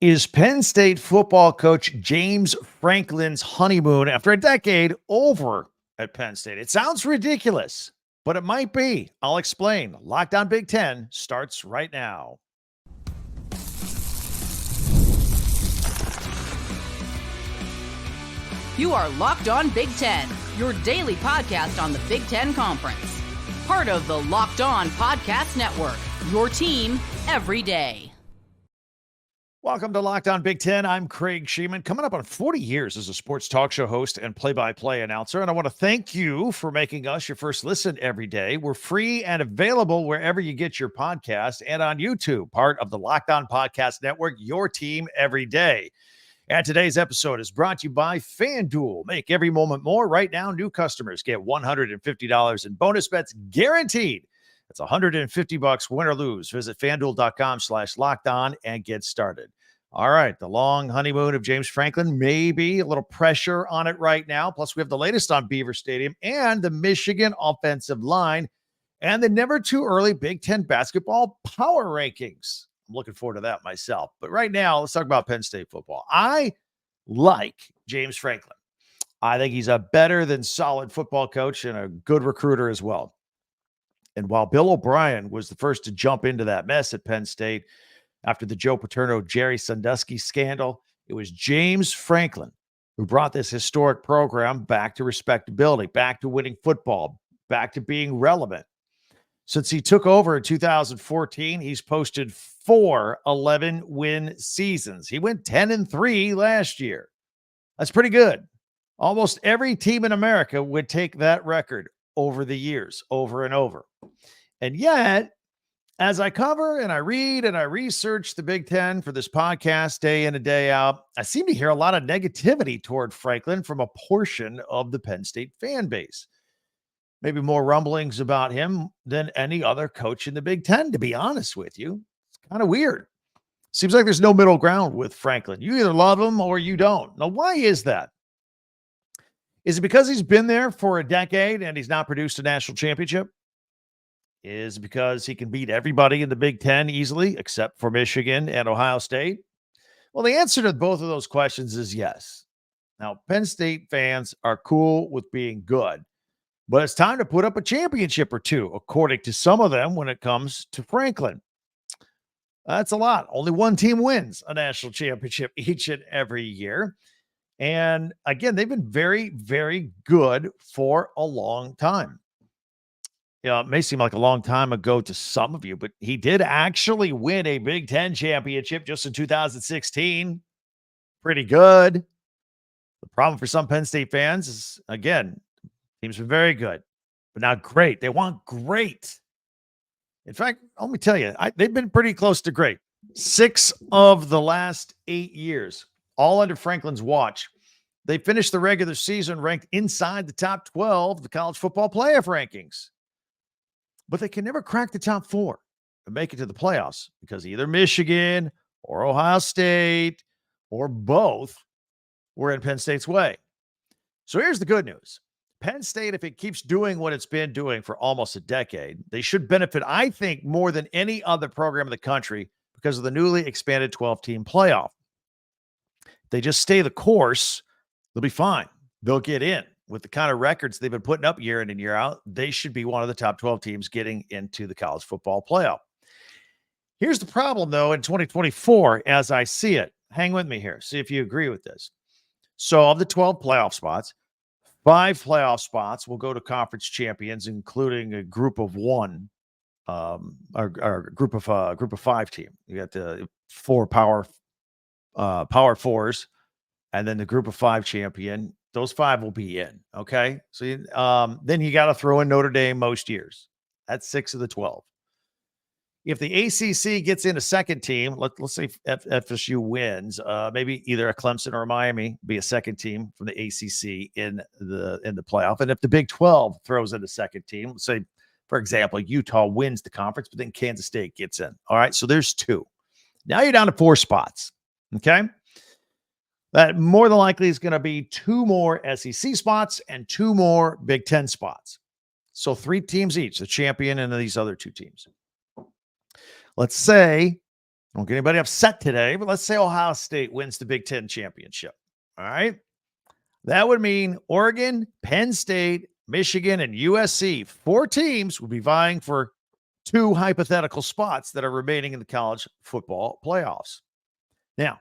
Is Penn State football coach James Franklin's honeymoon after a decade over at Penn State? It sounds ridiculous, but it might be. I'll explain. Lockdown Big Ten starts right now. You are Locked On Big Ten, your daily podcast on the Big Ten Conference. Part of the Locked On Podcast Network, your team every day. Welcome to Locked On Big Ten. I'm Craig Sheeman, coming up on 40 years as a sports talk show host and play-by-play announcer. And I want to thank you for making us your first listen every day. We're free and available wherever you get your podcast and on YouTube, part of the Locked On Podcast Network, your team every day. And today's episode is brought to you by FanDuel. Make every moment more. Right now, new customers get $150 in bonus bets guaranteed. It's $150 win or lose. Visit FanDuel.com/lockedon and get started. All right. The long honeymoon of James Franklin, maybe a little pressure on it right now. Plus, we have the latest on Beaver Stadium and the Michigan offensive line and the never too early Big Ten basketball power rankings. I'm looking forward to that myself. But right now, let's talk about Penn State football. I like James Franklin. I think he's a better than solid football coach and a good recruiter as well. And while Bill O'Brien was the first to jump into that mess at Penn State after the Joe Paterno, Jerry Sandusky scandal, it was James Franklin who brought this historic program back to respectability, back to winning football, back to being relevant. Since he took over in 2014, he's posted 4 11-win seasons. He went 10-3 last year. That's pretty good. Almost every team in America would take that record over the years, over and over. And yet, as I cover and I read and I research the Big Ten for this podcast day in and day out, I seem to hear a lot of negativity toward Franklin from a portion of the Penn State fan base. Maybe more rumblings about him than any other coach in the Big Ten, to be honest with you. It's kind of weird. Seems like there's no middle ground with Franklin. You either love him or you don't. Now, why is that? Is it because he's been there for a decade and he's not produced a national championship? Is it because he can beat everybody in the Big Ten easily, except for Michigan and Ohio State? Well, the answer to both of those questions is yes. Now, Penn State fans are cool with being good, but it's time to put up a championship or two, according to some of them, when it comes to Franklin. That's a lot. Only one team wins a national championship each and every year. And again, they've been very, very good for a long time. Yeah, it may seem like a long time ago to some of you, but he did actually win a Big Ten championship just in 2016. Pretty good. The problem for some Penn State fans is, again, teams been very good, but not great. They want great. In fact, let me tell you, they've been pretty close to great. 6 of the last 8 years, all under Franklin's watch. They finished the regular season ranked inside the top 12 of the college football playoff rankings. But they can never crack the top 4 and make it to the playoffs because either Michigan or Ohio State or both were in Penn State's way. So here's the good news. Penn State, if it keeps doing what it's been doing for almost a decade, they should benefit, I think, more than any other program in the country because of the newly expanded 12-team playoff. If they just stay the course, they'll be fine. They'll get in. With the kind of records they've been putting up year in and year out, they should be one of the top 12 teams getting into the college football playoff. Here's the problem, though, in 2024, as I see it. Hang with me here. See if you agree with this. So of the 12 playoff spots, 5 playoff spots will go to conference champions, including a group of 1, or group of 5 team. You got the 4 power 4s, and then the group of 5 champion. Those 5 will be in, okay? So then you got to throw in Notre Dame most years. That's 6 of the 12. If the ACC gets in a second team, let's say FSU wins, maybe either a Clemson or a Miami be a second team from the ACC in the playoff. And if the Big 12 throws in a second team, let's say, for example, Utah wins the conference, but then Kansas State gets in. All right, so there's 2. Now you're down to 4 spots, okay? That more than likely is going to be 2 more SEC spots and 2 more Big Ten spots. So 3 teams each, the champion and these other 2 teams. Let's say Don't get anybody upset today, but let's say Ohio State wins the Big Ten championship. All right. That would mean Oregon, Penn State, Michigan, and USC, 4 teams would be vying for 2 hypothetical spots that are remaining in the college football playoffs. Now,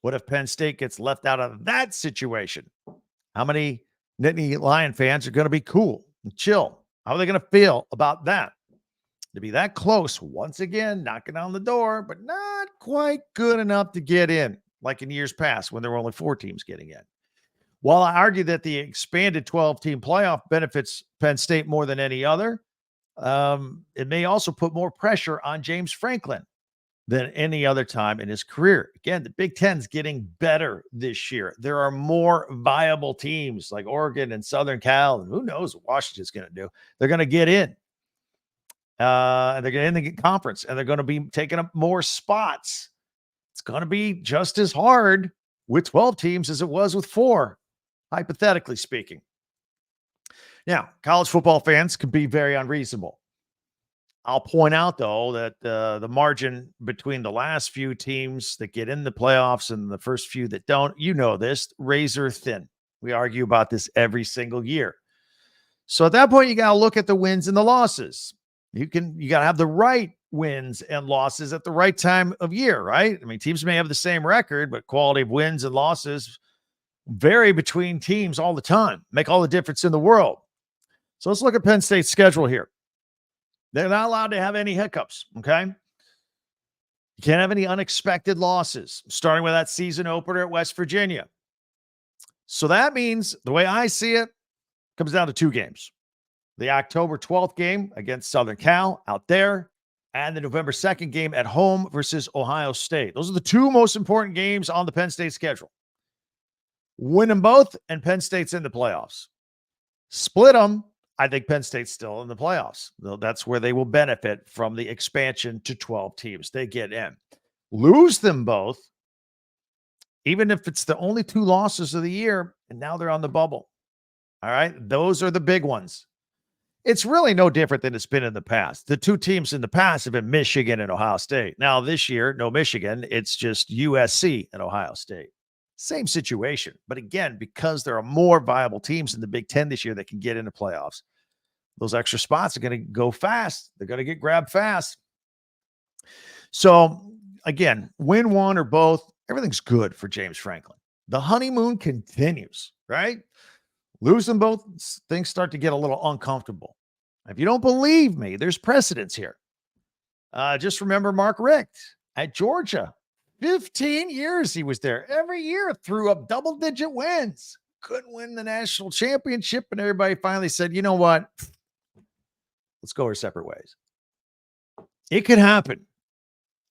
what if Penn State gets left out of that situation? How many Nittany Lion fans are going to be cool and chill? How are they going to feel about that? To be that close, once again, knocking on the door, but not quite good enough to get in, like in years past when there were only 4 teams getting in. While I argue that the expanded 12-team playoff benefits Penn State more than any other, it may also put more pressure on James Franklin than any other time in his career. Again, the Big Ten's getting better this year. There are more viable teams like Oregon and Southern Cal, and who knows what Washington's going to do. They're going to get in. And they're going to in the conference, and they're going to be taking up more spots. It's going to be just as hard with 12 teams as it was with 4, hypothetically speaking. Now, college football fans can be very unreasonable. I'll point out, though, that the margin between the last few teams that get in the playoffs and the first few that don't, you know this, razor thin. We argue about this every single year. So at that point, you got to look at the wins and the losses. You got to have the right wins and losses at the right time of year, right? I mean, teams may have the same record, but quality of wins and losses vary between teams all the time, make all the difference in the world. So let's look at Penn State's schedule here. They're not allowed to have any hiccups, okay? You can't have any unexpected losses, starting with that season opener at West Virginia. So that means, the way I see it, comes down to 2 games. The October 12th game against Southern Cal out there, and the November 2nd game at home versus Ohio State. Those are the 2 most important games on the Penn State schedule. Win them both, and Penn State's in the playoffs. Split them, I think Penn State's still in the playoffs. That's where they will benefit from the expansion to 12 teams. They get in. Lose them both, even if it's the only 2 losses of the year, and now they're on the bubble. All right? Those are the big ones. It's really no different than it's been in the past. The 2 teams in the past have been Michigan and Ohio State. Now, this year, no Michigan. It's just USC and Ohio State. Same situation. But again, because there are more viable teams in the Big Ten this year that can get into playoffs, those extra spots are going to go fast. They're going to get grabbed fast. So, again, win one or both, everything's good for James Franklin. The honeymoon continues, right? Lose them both, things start to get a little uncomfortable. If you don't believe me, there's precedence here. Just remember Mark Richt at Georgia. 15 years he was there. Every year threw up double-digit wins. Couldn't win the national championship, and everybody finally said, you know what? Let's go our separate ways. It could happen.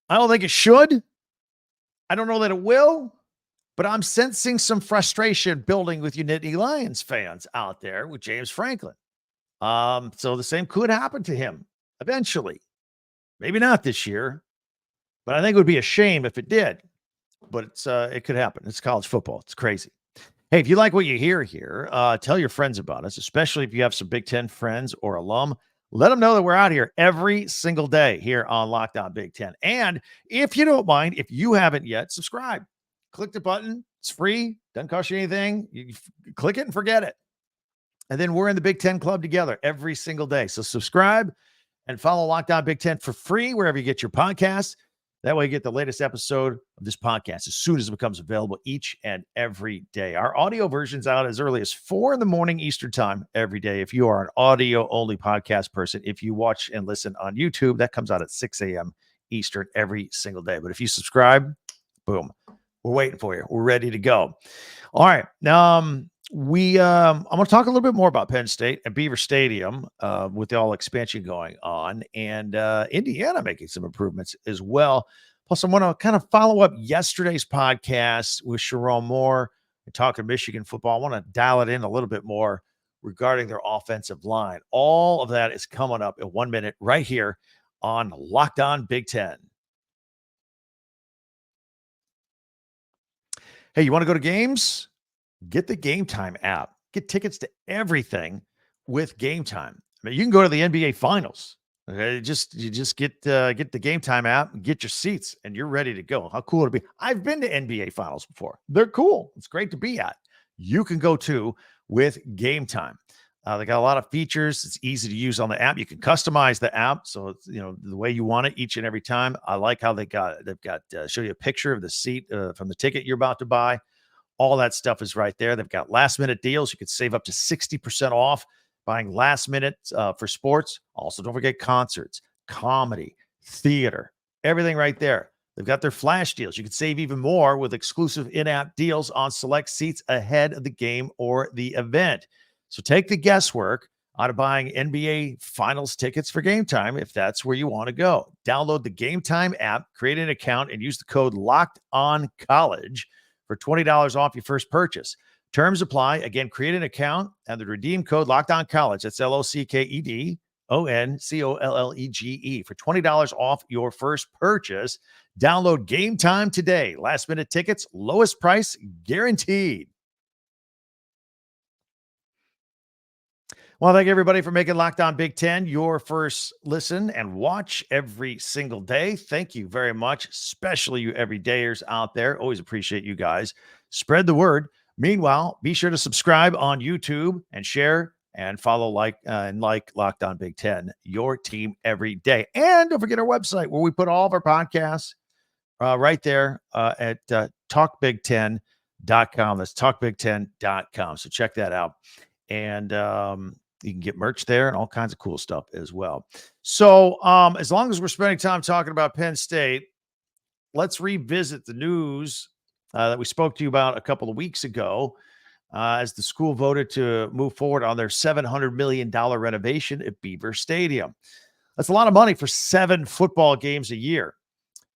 I don't think it should. I don't know that it will. But I'm sensing some frustration building with you Nittany Lions fans out there with James Franklin. So the same could happen to him eventually. Maybe not this year, but I think it would be a shame if it did. But it could happen. It's college football. It's crazy. Hey, if you like what you hear here, tell your friends about us, especially if you have some Big Ten friends or alum. Let them know that we're out here every single day here on Locked On Big Ten. And if you don't mind, if you haven't yet, subscribe. Click the button. It's free. Doesn't cost you anything. You click it and forget it. And then we're in the Big Ten Club together every single day. So subscribe and follow Locked On Big Ten for free wherever you get your podcasts. That way you get the latest episode of this podcast as soon as it becomes available each and every day. Our audio version's out as early as 4 a.m. Eastern time every day. If you are an audio-only podcast person, if you watch and listen on YouTube, that comes out at 6 a.m. Eastern every single day. But if you subscribe, boom. We're waiting for you. We're ready to go. All right. I'm going to talk a little bit more about Penn State and Beaver Stadium with the all expansion going on, and Indiana making some improvements as well. Plus, I want to kind of follow up yesterday's podcast with Sharon Moore and talking Michigan football. I want to dial it in a little bit more regarding their offensive line. All of that is coming up in 1 minute right here on Locked On Big Ten. Hey, you want to go to games? Get the Game Time app. Get tickets to everything with Game Time. I mean, you can go to the NBA Finals. Okay, you just get the Game Time app, and get your seats, and you're ready to go. How cool would it be? I've been to NBA finals before. They're cool. It's great to be at. You can go too with Game Time. They got a lot of features. It's easy to use on the app. You can customize the app so it's the way you want it each and every time. I like how they've got show you a picture of the seat from the ticket you're about to buy. All that stuff is right there. They've got last minute deals. You could save up to 60% off buying last minute for sports. Also, don't forget concerts, comedy, theater, everything right there. They've got their flash deals. You can save even more with exclusive in-app deals on select seats ahead of the game or the event. So take the guesswork out of buying NBA Finals tickets for Game Time if that's where you want to go. Download the Game Time app, create an account, and use the code LOCKEDONCollege for $20 off your first purchase. Terms apply. Again, create an account and the redeem code LOCKEDONCollege. That's LOCKEDONCOLLEGE for $20 off your first purchase. Download Game Time today. Last minute tickets, lowest price guaranteed. Well, thank everybody for making Locked On Big Ten your first listen and watch every single day. Thank you very much, especially you everydayers out there. Always appreciate you guys. Spread the word. Meanwhile, be sure to subscribe on YouTube and share and follow like Locked On Big Ten, your team every day. And don't forget our website where we put all of our podcasts right there at talkbig10.com. That's talkbig10.com. So check that out. And you can get merch there and all kinds of cool stuff as well. So as long as we're spending time talking about Penn State, let's revisit the news that we spoke to you about a couple of weeks ago as the school voted to move forward on their $700 million renovation at Beaver Stadium. That's a lot of money for 7 football games a year,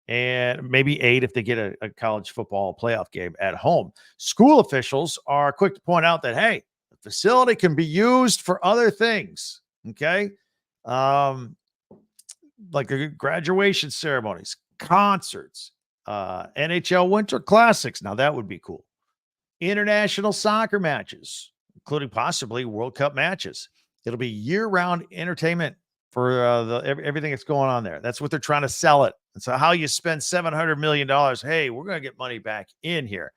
and maybe 8 if they get a college football playoff game at home. School officials are quick to point out that, hey, facility can be used for other things. Okay. Like graduation ceremonies, concerts, NHL Winter Classics. Now that would be cool. International soccer matches, including possibly World Cup matches. It'll be year-round entertainment for everything that's going on there. That's what they're trying to sell it. And so how you spend $700 million. Hey, we're going to get money back in here.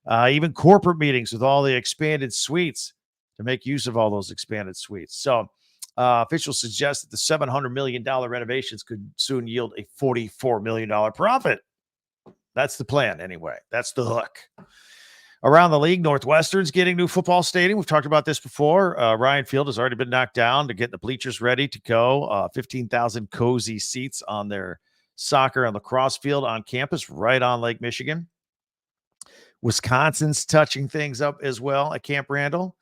Even corporate meetings with all the expanded suites to make use of all those expanded suites. So officials suggest that the $700 million renovations could soon yield a $44 million profit. That's the plan anyway. That's the hook. Around the league, Northwestern's getting new football stadium. We've talked about this before. Ryan Field has already been knocked down to get the bleachers ready to go. 15,000 cozy seats on their soccer and lacrosse field on campus right on Lake Michigan. Wisconsin's touching things up as well at Camp Randall.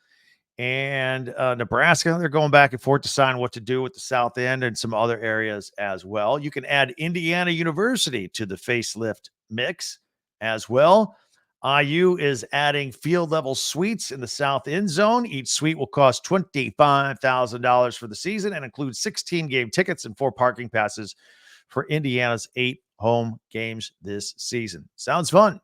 And Nebraska, they're going back and forth to decide what to do with the South End and some other areas as well. You can add Indiana University to the facelift mix as well. IU is adding field-level suites in the South End Zone. Each suite will cost $25,000 for the season and include 16 game tickets and 4 parking passes for Indiana's 8 home games this season. Sounds fun.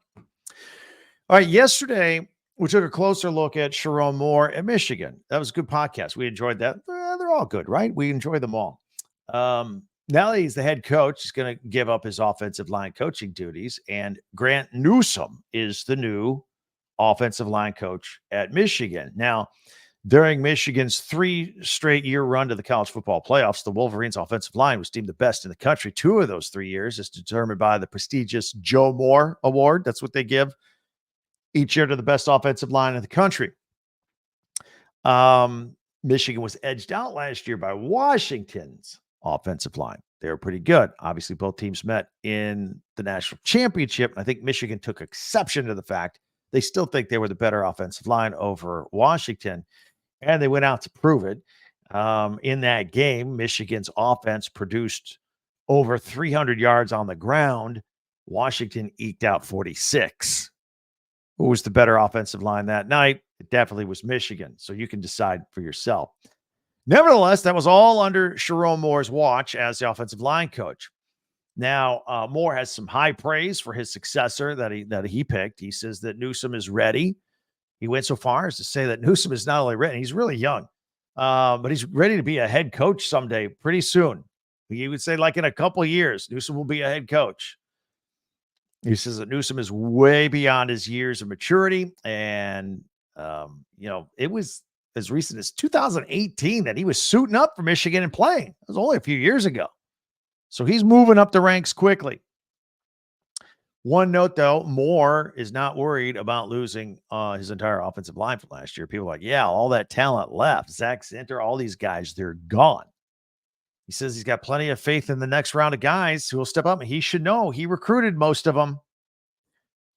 All right, yesterday, we took a closer look at Sharon Moore at Michigan. That was a good podcast. We enjoyed that. They're all good, right? We enjoy them all. Now that he's the head coach, he's going to give up his offensive line coaching duties, and Grant Newsome is the new offensive line coach at Michigan. Now, during Michigan's 3 straight year run to the college football playoffs, the Wolverines' offensive line was deemed the best in the country. 2 of those 3 years is determined by the prestigious Joe Moore Award. That's what they give each year to the best offensive line in the country. Michigan was edged out last year by Washington's offensive line. They were pretty good. Obviously, both teams met in the national championship. I think Michigan took exception to the fact they still think they were the better offensive line over Washington, and they went out to prove it. In that game, Michigan's offense produced over 300 yards on the ground. Washington eked out 46. Who was the better offensive line that night? It definitely was Michigan. So you can decide for yourself. Nevertheless, that was all under Sharon Moore's watch as the offensive line coach. Now, Moore has some high praise for his successor that he picked. He says that Newsome is ready. He went so far as to say that Newsome is not only ready, he's really young, but he's ready to be a head coach someday pretty soon. He would say, like, in a couple of years, Newsom will be a head coach. He says that Newsom is way beyond his years of maturity. And, it was as recent as 2018 that he was suiting up for Michigan and playing. It was only a few years ago. So he's moving up the ranks quickly. One note, though, Moore is not worried about losing his entire offensive line from last year. People are like, yeah, all that talent left. Zach Zinter, all these guys, they're gone. He says he's got plenty of faith in the next round of guys who will step up. And he should know he recruited most of them.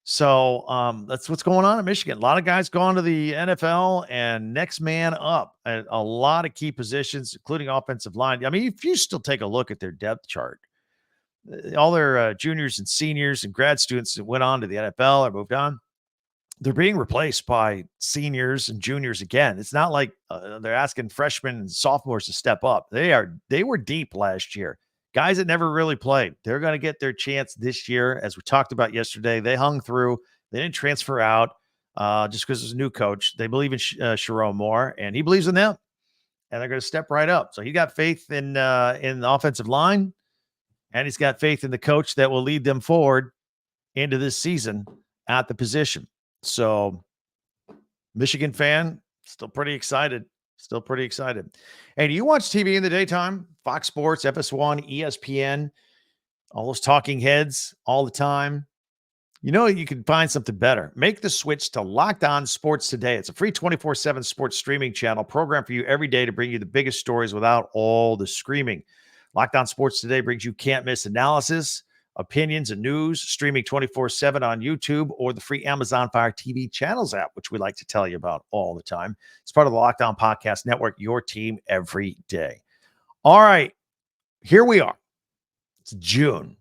So that's what's going on in Michigan. A lot of guys going to the NFL and next man up at a lot of key positions, including offensive line. I mean, if you still take a look at their depth chart, all their juniors and seniors and grad students that went on to the NFL or moved on, they're being replaced by seniors and juniors again. It's not like they're asking freshmen and sophomores to step up. They were deep last year. Guys that never really played, they're going to get their chance this year. As we talked about yesterday, they hung through. They didn't transfer out just because there's a new coach. They believe in Sharon Moore, and he believes in them, and they're going to step right up. So he got faith in the offensive line, and he's got faith in the coach that will lead them forward into this season at the position. So Michigan fan, still pretty excited. Still pretty excited. Hey, do you watch TV in the daytime? Fox Sports, FS1, ESPN, all those talking heads all the time. You can find something better. Make the switch to Locked On Sports Today. It's a free 24/7 sports streaming channel program for you every day to bring you the biggest stories without all the screaming. Locked On Sports Today brings you can't-miss analysis, opinions, and news, streaming 24/7 on YouTube or the free Amazon Fire TV channels app, which we like to tell you about all the time. It's part of the Locked On Podcast Network, your team every day. All right, here we are. It's June.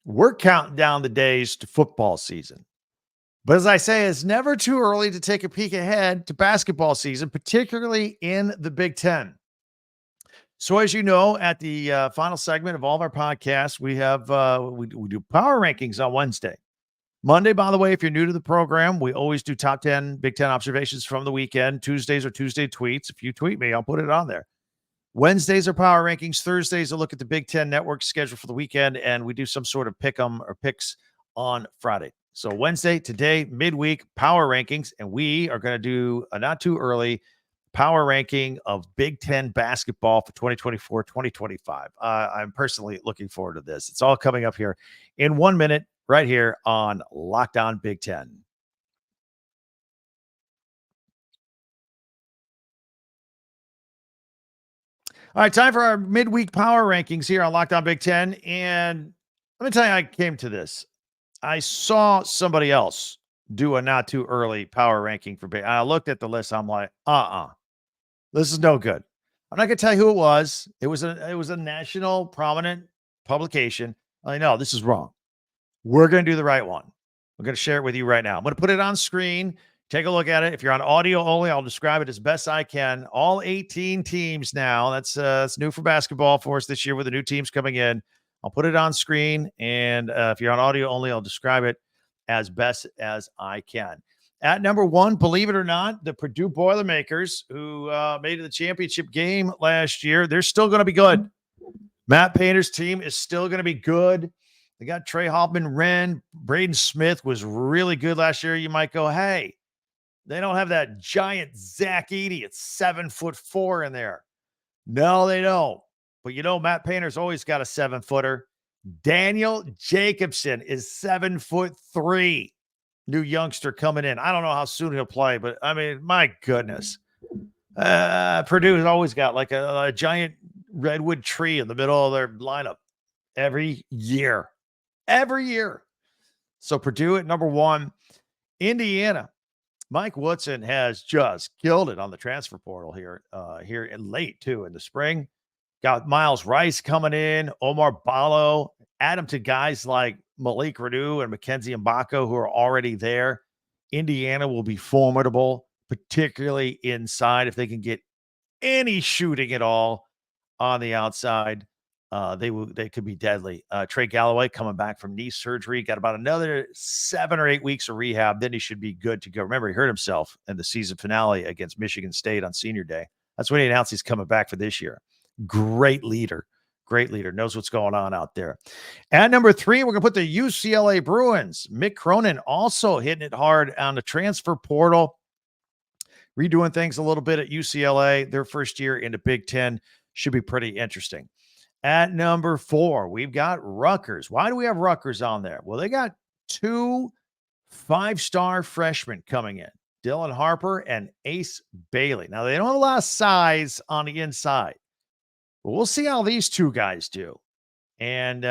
We're counting down the days to football season. But as I say, it's never too early to take a peek ahead to basketball season, particularly in the Big Ten. So as you know, at the final segment of all of our podcasts, we have we do power rankings on Wednesday. Monday, by the way, if you're new to the program, we always do top 10 Big Ten observations from the weekend. Tuesdays are Tuesday tweets. If you tweet me, I'll put it on there. Wednesdays are power rankings. Thursdays, a look at the Big Ten Network schedule for the weekend, and we do some sort of pick 'em or picks on Friday. So Wednesday, today, midweek, power rankings, and we are going to do a not too early power ranking of Big Ten basketball for 2024-2025. I'm personally looking forward to this. It's all coming up here in 1 minute right here on Locked On Big Ten. All right, time for our midweek power rankings here on Locked On Big Ten. And let me tell you how I came to this. I saw somebody else do a not too early power ranking for Big. I looked at the list. I'm like, this is no good. I'm not going to tell you who it was. It was a national prominent publication. I know this is wrong. We're going to do the right one. I'm going to share it with you right now. I'm going to put it on screen. Take a look at it. If you're on audio only, I'll describe it as best I can. All 18 teams now. That's new for basketball for us this year with the new teams coming in. I'll put it on screen. And if you're on audio only, I'll describe it as best as I can. At number one, believe it or not, the Purdue Boilermakers, who made it the championship game last year, they're still going to be good. Matt Painter's team is still going to be good. They got Trey Hoffman-Wren. Braden Smith was really good last year. You might go, hey, they don't have that giant Zach Edey at 7'4" in there. No, they don't. But Matt Painter's always got a 7-footer. Daniel Jacobson is 7'3". New youngster coming in. I don't know how soon he'll play, but I mean, my goodness. Purdue has always got like a giant redwood tree in the middle of their lineup every year. Every year. So Purdue at number one. Indiana. Mike Woodson has just killed it on the transfer portal here in late too in the spring. Got Miles Rice coming in, Omar Ballo, add him to guys like Malik Renew and Mackenzie Mbako who are already there. Indiana will be formidable, particularly inside if they can get any shooting at all on the outside. They could be deadly. Trey Galloway coming back from knee surgery, got about another 7 or 8 weeks of rehab. Then he should be good to go. Remember, he hurt himself in the season finale against Michigan State on senior day. That's when he announced he's coming back for this year. Great leader Great leader, knows what's going on out there. At number 3, we're going to put the UCLA Bruins. Mick Cronin also hitting it hard on the transfer portal, redoing things a little bit at UCLA. Their first year in the Big Ten should be pretty interesting. At number 4, we've got Rutgers. Why do we have Rutgers on there? Well, they got 2 5-star freshmen coming in, Dylan Harper and Ace Bailey. Now, they don't have a lot of size on the inside, but we'll see how these 2 guys do. And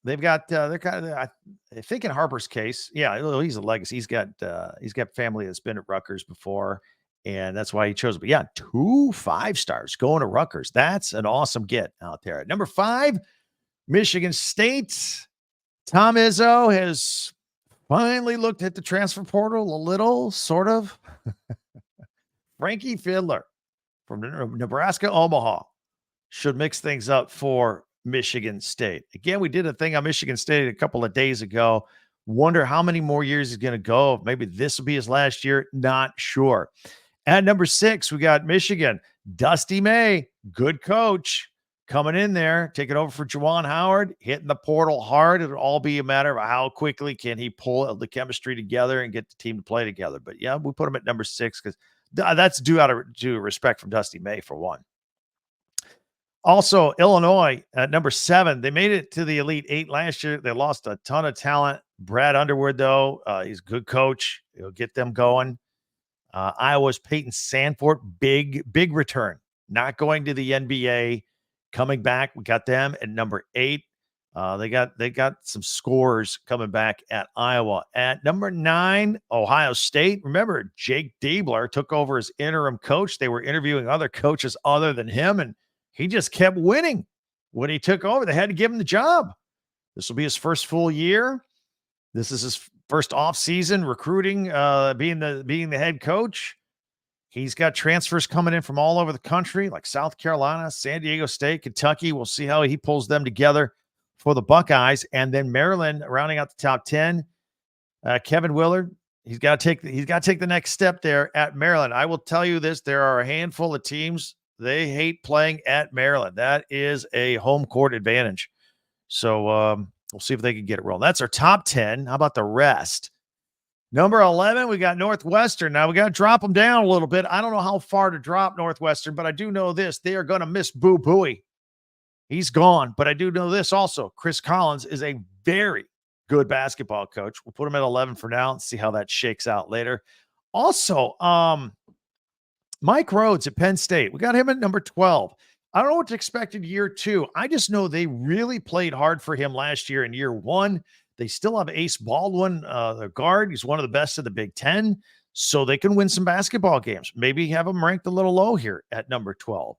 they've got, they're kind of, I think in Harper's case, yeah, he's a legacy. He's got family that's been at Rutgers before, and that's why he chose it. But yeah, 2 5-stars going to Rutgers. That's an awesome get out there. At number 5, Michigan State. Tom Izzo has finally looked at the transfer portal a little, sort of. Frankie Fiddler from Nebraska Omaha should mix things up for Michigan State. Again, we did a thing on Michigan State a couple of days ago. Wonder how many more years he's going to go. Maybe this will be his last year. Not sure. At number 6, we got Michigan. Dusty May, good coach, coming in there, taking over for Juwan Howard, hitting the portal hard. It'll all be a matter of how quickly can he pull the chemistry together and get the team to play together. But yeah, we put him at number 6 because that's due respect from Dusty May for one. Also, Illinois at number 7. They made it to the Elite 8 last year. They lost a ton of talent. Brad Underwood, though, he's a good coach. He'll get them going. Iowa's Peyton Sandfort, big return. Not going to the NBA, coming back. We got them at number 8. They got some scores coming back at Iowa. At number 9, Ohio State. Remember, Jake Diebler took over as interim coach. They were interviewing other coaches other than him, and he just kept winning when he took over. They had to give him the job. This will be his first full year. This is his first off-season recruiting, being the head coach. He's got transfers coming in from all over the country, like South Carolina, San Diego State, Kentucky. We'll see how he pulls them together for the Buckeyes. And then Maryland, rounding out the top 10. Kevin Willard, he's got to take the next step there at Maryland. I will tell you this: there are a handful of teams, they hate playing at Maryland. That is a home court advantage. So we'll see if they can get it rolling. That's our top 10. How about the rest? Number 11, we got Northwestern. Now we got to drop them down a little bit. I don't know how far to drop Northwestern, but I do know this: they are going to miss Boo Buie. He's gone, but I do know this also: Chris Collins is a very good basketball coach. We'll put him at 11 for now and see how that shakes out later. Also, Mike Rhodes at Penn State. We got him at number 12. I don't know what to expect in year 2. I just know they really played hard for him last year in year 1. They still have Ace Baldwin, the guard. He's one of the best of the Big Ten, so they can win some basketball games. Maybe have them ranked a little low here at number 12.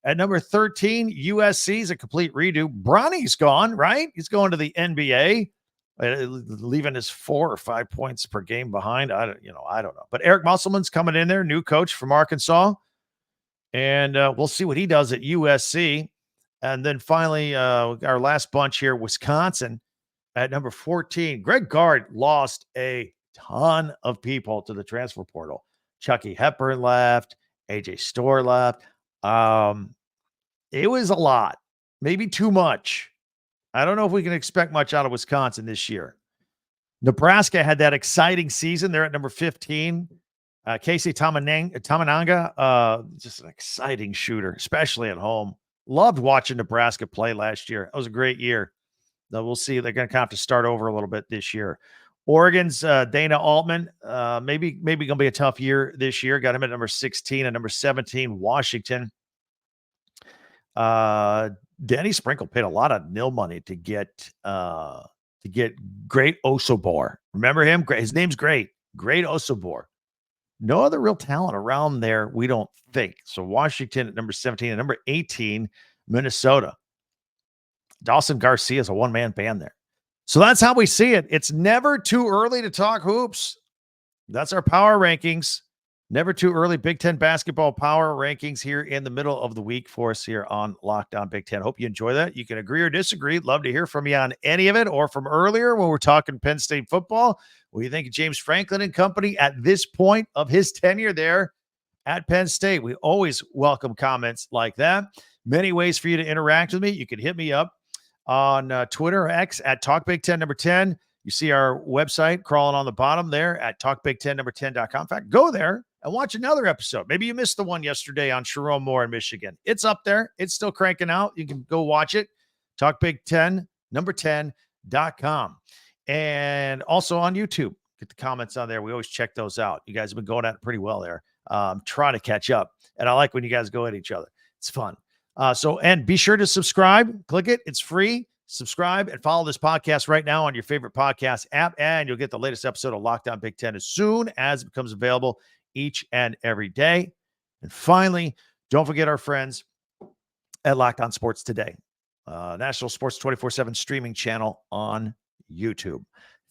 At number 13, USC is a complete redo. Bronny's gone, right? He's going to the NBA, leaving his 4 or 5 points per game behind. I don't know. But Eric Musselman's coming in there, new coach from Arkansas. And we'll see what he does at USC. And then finally, our last bunch here, Wisconsin at number 14. Greg Gard lost a ton of people to the transfer portal. Chucky Hepburn left. AJ Storr left. It was a lot, maybe too much. I don't know if we can expect much out of Wisconsin this year. Nebraska had that exciting season. They're at number 15. Casey Tamananga, just an exciting shooter, especially at home. Loved watching Nebraska play last year. It was a great year. Though we'll see. They're going to have to start over a little bit this year. Oregon's Dana Altman, maybe going to be a tough year this year. Got him at number 16 and number 17, Washington. Danny Sprinkle paid a lot of nil money to get Great Osobor. Remember him? His name's Great Osobor. No other real talent around there, we don't think. So Washington at number 17 and number 18, Minnesota. Dawson Garcia is a one-man band there. So that's how we see it. It's never too early to talk hoops. That's our power rankings. Never too early Big Ten basketball power rankings here in the middle of the week for us here on Locked On Big Ten. Hope you enjoy that. You can agree or disagree. Love to hear from you on any of it, or from earlier when we're talking Penn State football. What do you think of James Franklin and company at this point of his tenure there at Penn State? We always welcome comments like that. Many ways for you to interact with me. You can hit me up on Twitter or X at Talk Big Ten number 10. You see our website crawling on the bottom there at talkbig10number10.com. In fact, go there and watch another episode. Maybe you missed the one yesterday on Sharon Moore in Michigan. It's up there. It's still cranking out. You can go watch it. Talkbig10number10.com. And also on YouTube. Get the comments on there. We always check those out. You guys have been going at it pretty well there. Trying to catch up. And I like when you guys go at each other. It's fun. And be sure to subscribe. Click it. It's free. Subscribe and follow this podcast right now on your favorite podcast app, and you'll get the latest episode of Locked On Big Ten as soon as it becomes available each and every day. And finally, don't forget our friends at Locked On Sports Today, National Sports 24/7 streaming channel on YouTube.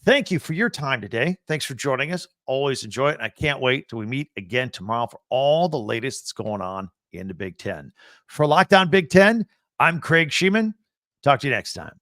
Thank you for your time today. Thanks for joining us. Always enjoy it. And I can't wait till we meet again tomorrow for all the latest that's going on in the Big Ten. For Locked On Big Ten, I'm Craig Sheeman. Talk to you next time.